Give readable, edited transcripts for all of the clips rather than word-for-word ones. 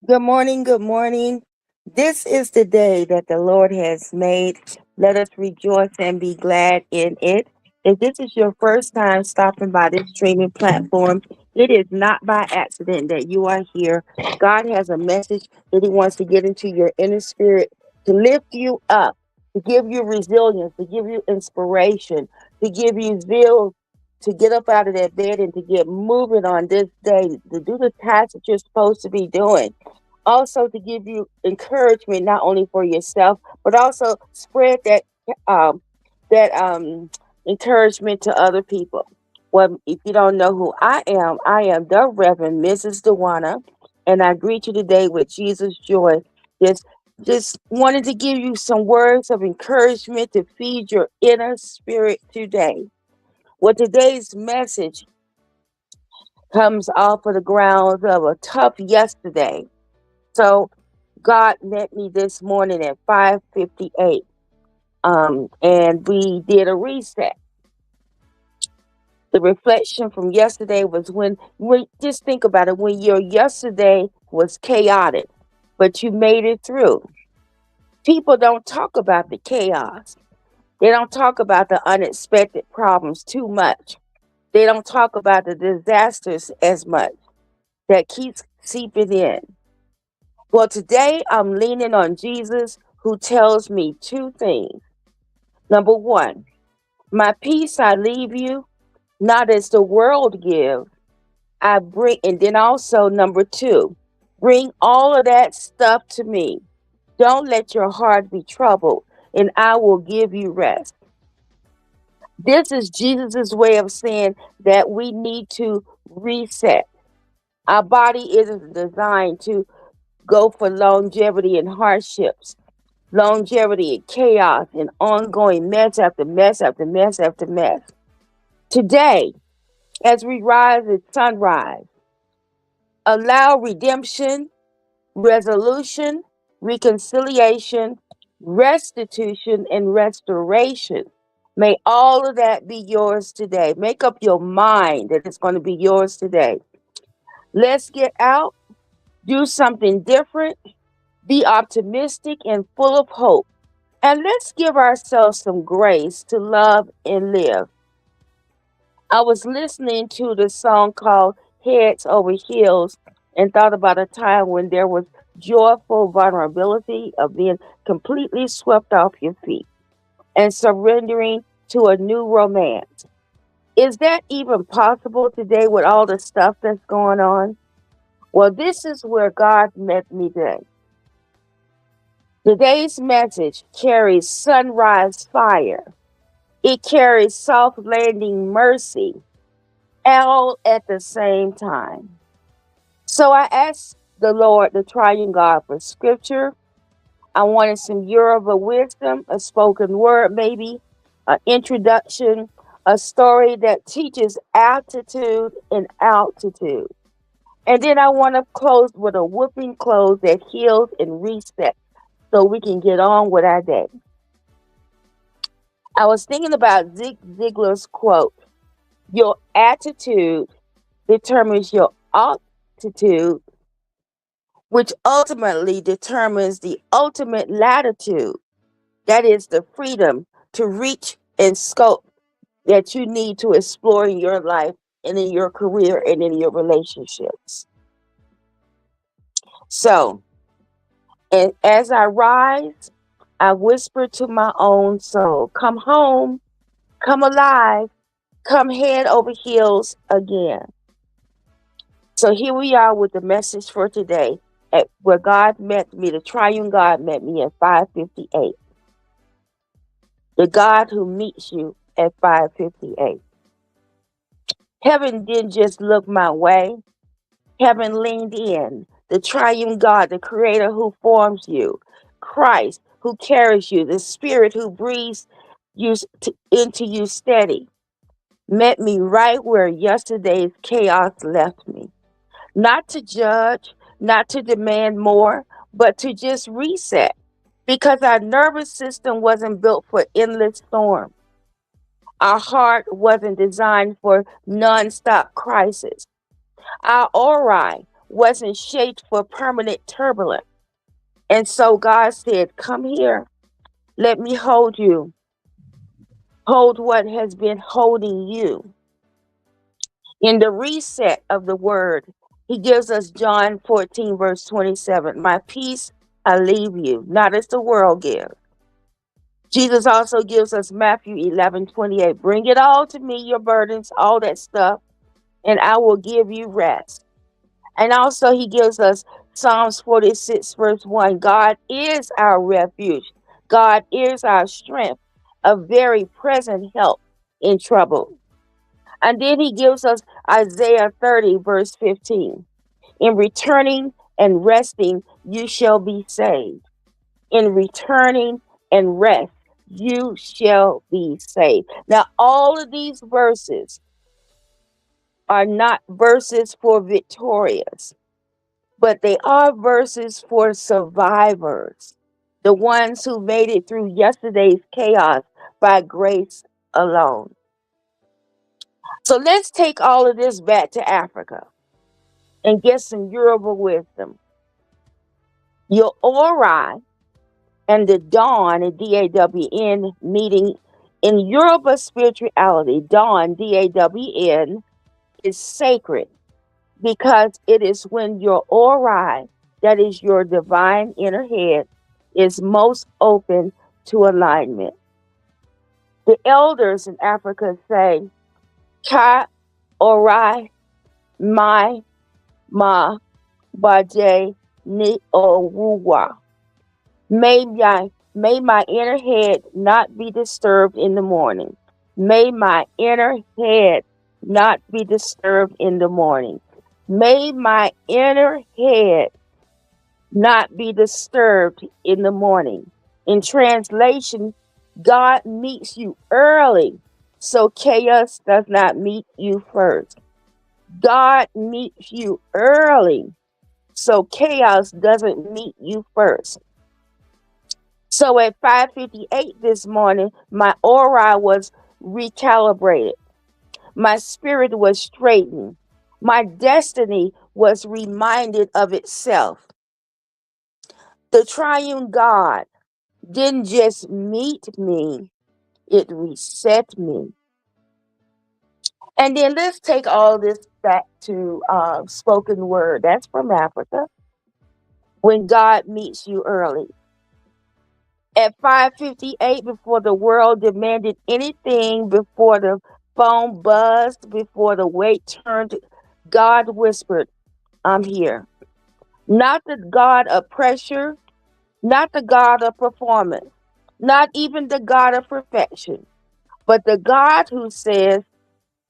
Good morning. Good morning. This is the day that the Lord has made. Let us rejoice and be glad in it. If this is your first time stopping by this streaming platform, it is not by accident that you are here. God has a message that He wants to get into your inner spirit to lift you up, to give you resilience, to give you inspiration, to give you zeal to get up out of that bed and to get moving on this day, to do the tasks that you're supposed to be doing, also to give you encouragement not only for yourself but also spread um that encouragement to other people. Well, if you don't know who I am the Reverend Mrs. Dewana, and I greet you today with Jesus joy. Just just wanted to give you some words of encouragement to feed your inner spirit today. Well, today's message comes off of the grounds of a tough yesterday. So God met me this morning at 5:58. And we did a reset. The reflection from yesterday was when just think about it, when your yesterday was chaotic, but you made it through. People don't talk about the chaos. They don't talk about the unexpected problems too much. They don't talk about the disasters as much that keeps seeping in. Well, today I'm leaning on Jesus, who tells me two things. Number one, my peace I leave you, not as the world gives. I bring, and then also number two, bring all of that stuff to me. Don't let your heart be troubled, and I will give you rest. This is Jesus's way of saying that we need to reset. Our body isn't designed to go for longevity and hardships, longevity and chaos and ongoing mess after mess after mess after mess. Today, as we rise at sunrise, allow redemption, resolution, reconciliation, restitution, and restoration. May all of that be yours today. Make up your mind that it's going to be yours today. Let's get out, do something different, be optimistic and full of hope. And let's give ourselves some grace to love and live. I was listening to the song called Heads Over Heels and thought about a time when there was joyful vulnerability of being completely swept off your feet and surrendering to a new romance. Is that even possible today with all the stuff that's going on? Well, this is where God met me today. Today's message carries sunrise fire. It carries soft landing mercy, all at the same time. So I asked the Lord, the triune God, for scripture. I wanted some Yoruba wisdom, a spoken word, maybe, an introduction, a story that teaches altitude and altitude. And then I want to close with a whooping close that heals and resets so we can get on with our day. I was thinking about Zig Ziglar's quote: your attitude determines your altitude, which ultimately determines the ultimate latitude. That is the freedom to reach and scope that you need to explore in your life and in your career and in your relationships. So, and as I rise, I whisper to my own soul, come home, come alive, come head over heels again. So here we are with the message for today, at where God met me, the triune God met me at 5:58. The God who meets you at 5:58. Heaven didn't just look my way. Heaven leaned in. The triune God, the creator who forms you, Christ who carries you, the spirit who breathes into you steady, met me right where yesterday's chaos left me. Not to judge, not to demand more, but to just reset. Because our nervous system wasn't built for endless storm. Our heart wasn't designed for nonstop crisis. Our aura wasn't shaped for permanent turbulence. And so God said, come here, let me hold you. Hold what has been holding you. In the reset of the word, he gives us John 14, verse 27. My peace I leave you, not as the world gives. Jesus also gives us Matthew 11:28. Bring it all to me, your burdens, all that stuff, and I will give you rest. And also he gives us Psalms 46, verse 1. God is our refuge. God is our strength, a very present help in trouble. And then he gives us Isaiah 30, verse 15. In returning and resting, you shall be saved. In returning and rest, you shall be saved. Now, all of these verses are not verses for victorious, but they are verses for survivors, the ones who made it through yesterday's chaos by grace alone. So let's take all of this back to Africa and get some Yoruba wisdom. Your Ori and the Dawn, DAWN, meeting in Yoruba spirituality, Dawn, DAWN, is sacred because it is when your Ori, that is your divine inner head, is most open to alignment. The elders in Africa say, Ka Ori Mai Ma Baje Ni Owuwa. May my inner head not be disturbed in the morning. May my inner head not be disturbed in the morning. May my inner head not be disturbed in the morning. In translation, God meets you early, so chaos does not meet you first. God meets you early, so chaos doesn't meet you first. So at 5:58 this morning, my aura was recalibrated. My spirit was straightened. My destiny was reminded of itself. The triune God didn't just meet me, it reset me. And then let's take all this back to spoken word. That's from Africa. When God meets you early. At 5:58, before the world demanded anything, before the phone buzzed, before the weight turned, God whispered, I'm here. Not the God of pressure, not the God of performance, not even the God of perfection, but the God who says,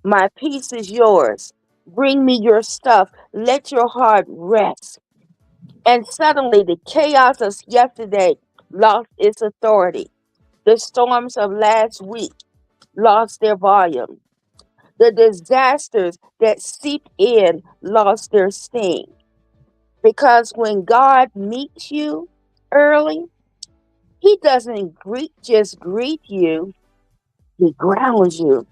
my peace is yours. Bring me your stuff. Let your heart rest. And suddenly the chaos of yesterday lost its authority. The storms of last week lost their volume. The disasters that seeped in lost their sting. Because when God meets you early, he doesn't just greet you, he grounds you.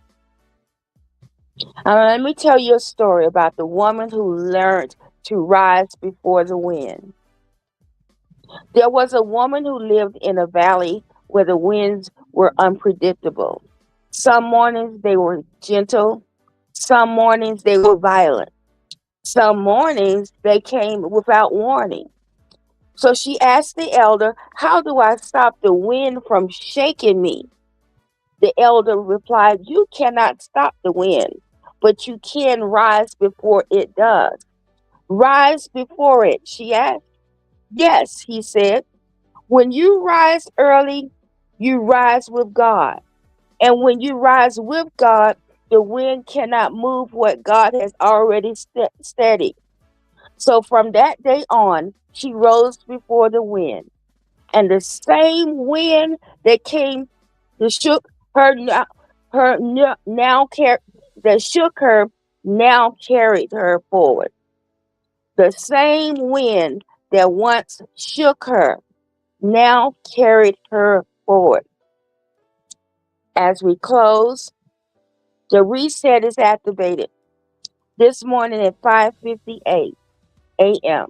Let me tell you a story about the woman who learned to rise before the wind. There was a woman who lived in a valley where the winds were unpredictable. Some mornings they were gentle, some mornings they were violent, some mornings they came without warning. So she asked the elder, how do I stop the wind from shaking me? The elder replied, you cannot stop the wind, but you can rise before it does. Rise before it, she asked. Yes, he said. When you rise early, you rise with God. And when you rise with God, the wind cannot move what God has already steadied. So from that day on, she rose before the wind. And the same wind that came that shook her that shook her now carried her forward. The same wind that once shook her now carried her forward. As we close, the reset is activated this morning at 5:58 a.m.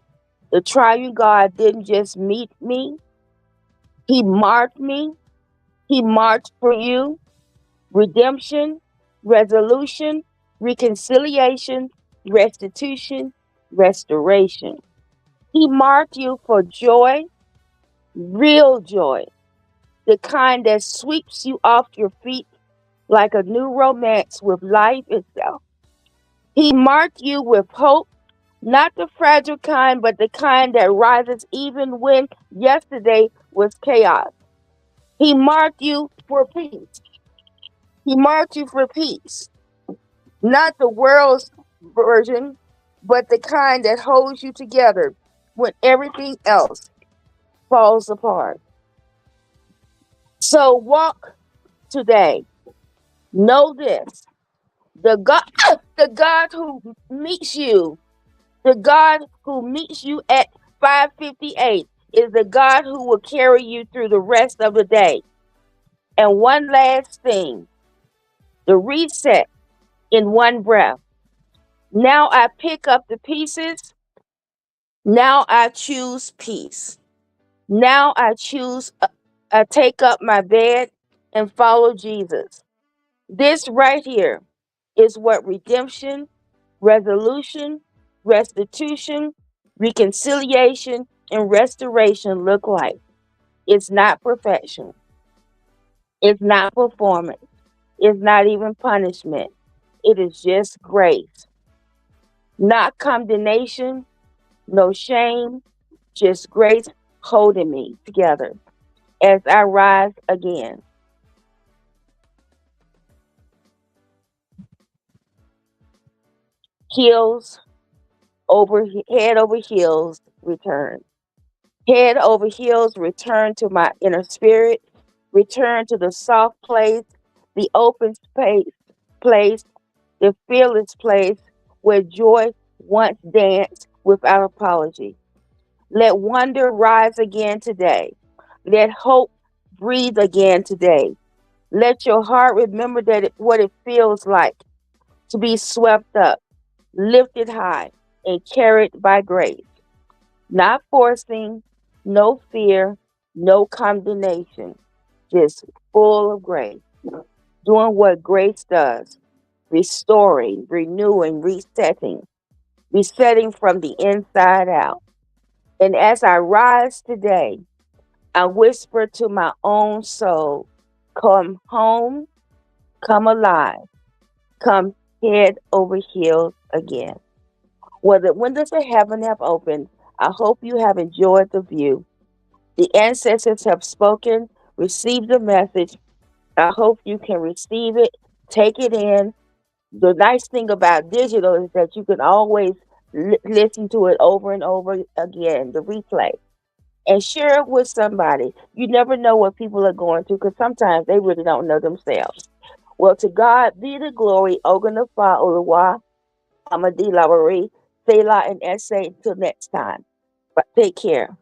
The triune God didn't just meet me, he marked me, he marked for you redemption, resolution, reconciliation, restitution, restoration. He marked you for joy, real joy, the kind that sweeps you off your feet like a new romance with life itself. He marked you with hope, not the fragile kind, but the kind that rises even when yesterday was chaos. He marked you for peace. He marked you for peace. Not the world's version, but the kind that holds you together when everything else falls apart. So walk today. Know this. The God, the God who meets you, the God who meets you at 5:58 is the God who will carry you through the rest of the day. And one last thing, the reset in one breath. Now I pick up the pieces. Now I choose peace. Now I take up my bed and follow Jesus. This right here is what redemption, resolution, restitution, reconciliation, and restoration look like. It's not perfection. It's not performance. It's not even punishment. It is just grace. Not condemnation, no shame, just grace holding me together as I rise again. Heels over head over heels return. Head over heels return to my inner spirit, return to the soft place, the open place, the fearless place where joy once danced without apology. Let wonder rise again today. Let hope breathe again today. Let your heart remember what it feels like to be swept up, lifted high, and carried by grace. Not forcing, no fear, no condemnation, just full of grace. Doing what grace does, restoring, renewing, resetting from the inside out. And as I rise today, I whisper to my own soul, come home, come alive, come head over heels again. Well, the windows of heaven have opened. I hope you have enjoyed the view. The ancestors have spoken. Receive the message. I hope you can receive it, take it in. The nice thing about digital is that you can always listen to it over and over again, the replay, and share it with somebody. You never know what people are going through because sometimes they really don't know themselves. Well, to God be the glory. Oganafa Oluwa, Amadi Lawari, Selah, and Essay. Until next time. But take care.